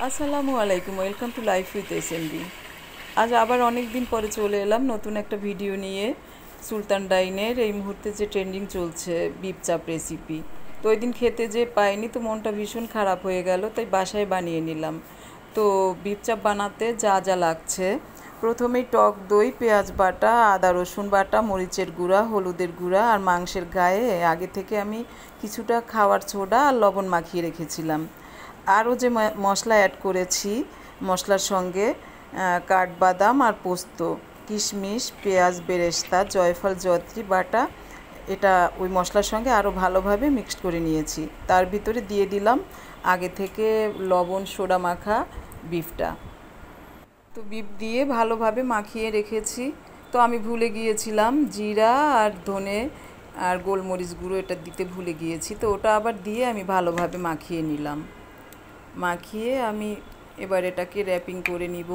আসসালামু আলাইকুম, welcome to life with SMD. আজ আবার অনেক দিন পরে চলে এলাম নতুন একটা ভিডিও নিয়ে। সুলতান ডাইনের এই মুহূর্তে যে ট্রেন্ডিং চলছে বিপ চাপ রেসিপি, তো ওই দিন খেতে যে পাইনি, তো মনটা ভীষণ খারাপ হয়ে গেল, তাই বাসায় বানিয়ে নিলাম। তো বিপ চাপ বানাতে যা যা লাগছে, প্রথমেই টক দই, পেঁয়াজ বাটা, আদা রসুন বাটা, মরিচের গুঁড়া, হলুদের গুঁড়া আর মাংসের গায়ে আগে থেকে আমি কিছুটা খাওয়ার সোডা আর লবণ মাখিয়ে রেখেছিলাম। আরও যে মশলা অ্যাড করেছি, মশলার সঙ্গে কাঠবাদাম আর পোস্ত, কিশমিশ, পেঁয়াজ বেরেস্তা, জয়ফল, জয়ত্রী বাটা, এটা ওই মশলার সঙ্গে আরও ভালোভাবে মিক্সড করে নিয়েছি। তার ভিতরে দিয়ে দিলাম আগে থেকে লবণ সোডা মাখা বিফটা। তো বিফ দিয়ে ভালোভাবে মাখিয়ে রেখেছি। তো আমি ভুলে গিয়েছিলাম জিরা আর ধনে আর গোলমরিচ গুঁড়ো, এটা দিতে ভুলে গিয়েছি, তো ওটা আবার দিয়ে আমি ভালোভাবে মাখিয়ে নিলাম। মাখিয়ে আমি এবার এটাকে র্যাপিং করে নিব।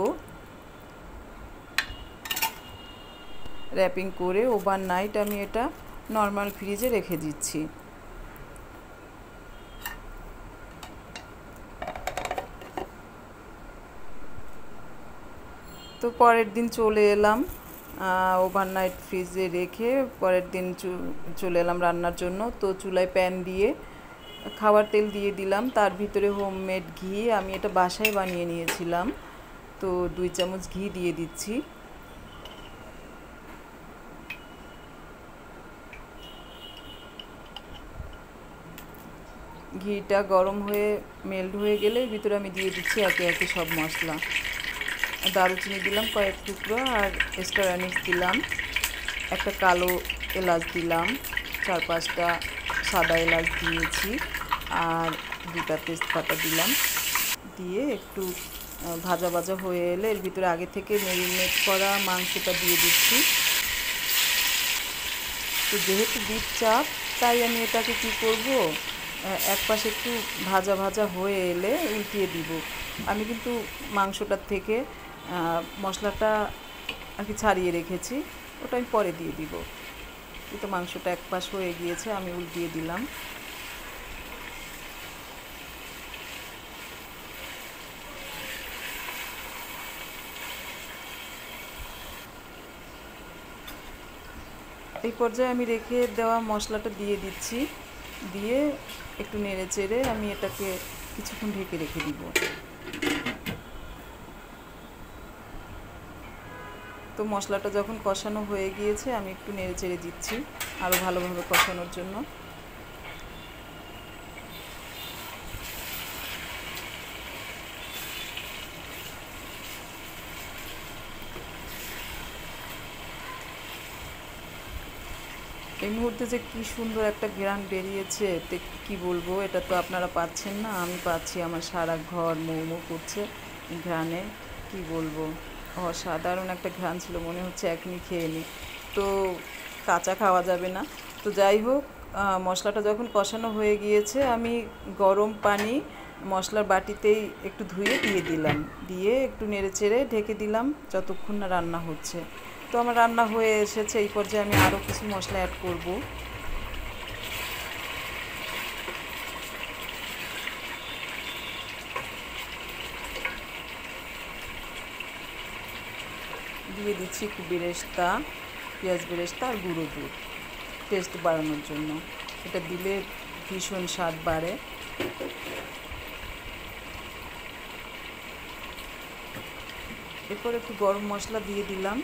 র্যাপিং করে ওভারনাইট আমি এটা নর্মাল ফ্রিজে রেখে দিচ্ছি। তো পরের দিন চলে এলাম, ওভারনাইট ফ্রিজে রেখে পরের দিন চলে এলাম রান্নার জন্য। তো চুলায় প্যান দিয়ে খাবার তেল দিয়ে দিলাম, তার ভিতরে হোমমেড ঘি, আমি এটা বাসায় বানিয়ে নিয়েছিলাম, তো 2 চামচ ঘি দিয়ে দিচ্ছি। ঘিটা গরম হয়ে মেল্ট হয়ে গেলে ভিতরে আমি দিয়ে দিচ্ছি একে একে সব মশলা। দারুচিনি দিলাম কয়েক টুকরো, আর স্টার অ্যানিস দিলাম, একটা কালো এলাচ দিলাম, 4-5টা সাদা এলাচ দিয়েছি, আর 2টা তেজপাতা দিলাম। দিয়ে একটু ভাজা ভাজা হয়ে এলে এর ভিতরে আগে থেকে ম্যারিনেট করা মাংসটা দিয়ে দিচ্ছি। তো যেহেতু বিফ চাপ, তাই আমি এটাকে কী করব, এক পাশে একটু ভাজা ভাজা হয়ে এলে উল্টিয়ে দিব। আমি কিন্তু মাংসটার থেকে মশলাটা আর কি ছাড়িয়ে রেখেছি, ওটা আমি পরে দিয়ে দিব। কিন্তু মাংসটা এক পাশ হয়ে গিয়েছে, আমি উল্টিয়ে দিলাম। এই পর্যায়ে আমি রেখে দেওয়া মশলাটা দিয়ে দিচ্ছি, দিয়ে একটু নেড়ে চেড়ে আমি এটাকে কিছুক্ষণ ঢেকে রেখে দিব। তো মশলাটা যখন কষানো হয়ে গিয়েছে, আমি একটু নেড়ে চেড়ে দিচ্ছি আরও ভালোভাবে কষানোর জন্য। এই মুহূর্তে যে কী সুন্দর একটা ঘ্রাণ বেরিয়েছে, তে কী বলবো, এটা তো আপনারা পাচ্ছেন না, আমি পাচ্ছি। আমার সারা ঘর মৌ মৌ করছে ঘ্রাণে, কী বলবো, অসাধারণ একটা ঘ্রাণ ছিল, মনে হচ্ছে এখনই খেয়ে নিই। তো কাঁচা খাওয়া যাবে না। তো যাই হোক, মশলাটা যখন কষানো হয়ে গিয়েছে, আমি গরম পানি মশলার বাটিতেই একটু ধুয়ে দিয়ে দিলাম, দিয়ে একটু নেড়ে চেড়ে ঢেকে দিলাম যতক্ষণ না রান্না হচ্ছে। তো আমার রান্না হয়ে এসেছে, এই পর্যায়ে আমি আরও কিছু মশলা অ্যাড করব। দিয়ে দিচ্ছি একটু বেরেস্তা, পেঁয়াজ বেরেস্তা আর গুঁড়ো দুধ, টেস্ট বাড়ানোর জন্য। এটা দিলে ভীষণ স্বাদ বাড়ে। এরপর একটু গরম মশলা দিয়ে দিলাম,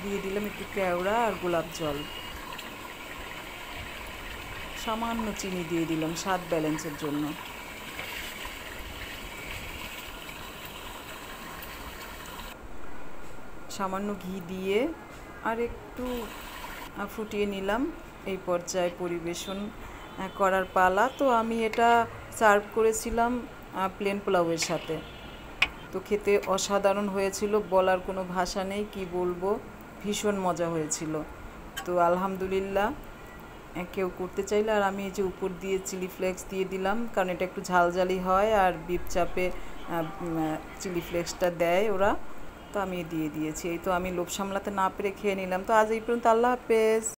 দিয়ে দিলাম একটু কেওড়া আর গোলাপ জল, সামান্য চিনি দিয়ে দিলাম স্বাদ ব্যালেন্সের জন্য। সামান্য ঘি দিয়ে আর একটু ফুটিয়ে নিলাম। এই পর্যায়ে পরিবেশন করার পালা। তো আমি এটা সার্ভ করেছিলাম প্লেন পোলাওয়ের সাথে। তো খেতে অসাধারণ হয়েছিল, বলার কোনো ভাষা নেই, কি বলবো, ভীষণ মজা হয়েছিল। তো আলহামদুলিল্লাহ, কেউ করতে চাইলে। আর আমি এই যে উপর দিয়ে চিলি ফ্লেক্স দিয়ে দিলাম, কারণ এটা একটু ঝালঝালি হয়, আর বিফ চাপে চিলি ফ্লেক্সটা দেয় ওরা, তো আমি দিয়ে দিয়েছি। এই তো আমি লোভ সামলাতে না পেরে খেয়ে নিলাম। তো আজ এই পর্যন্ত, আল্লাহ হাফেজ।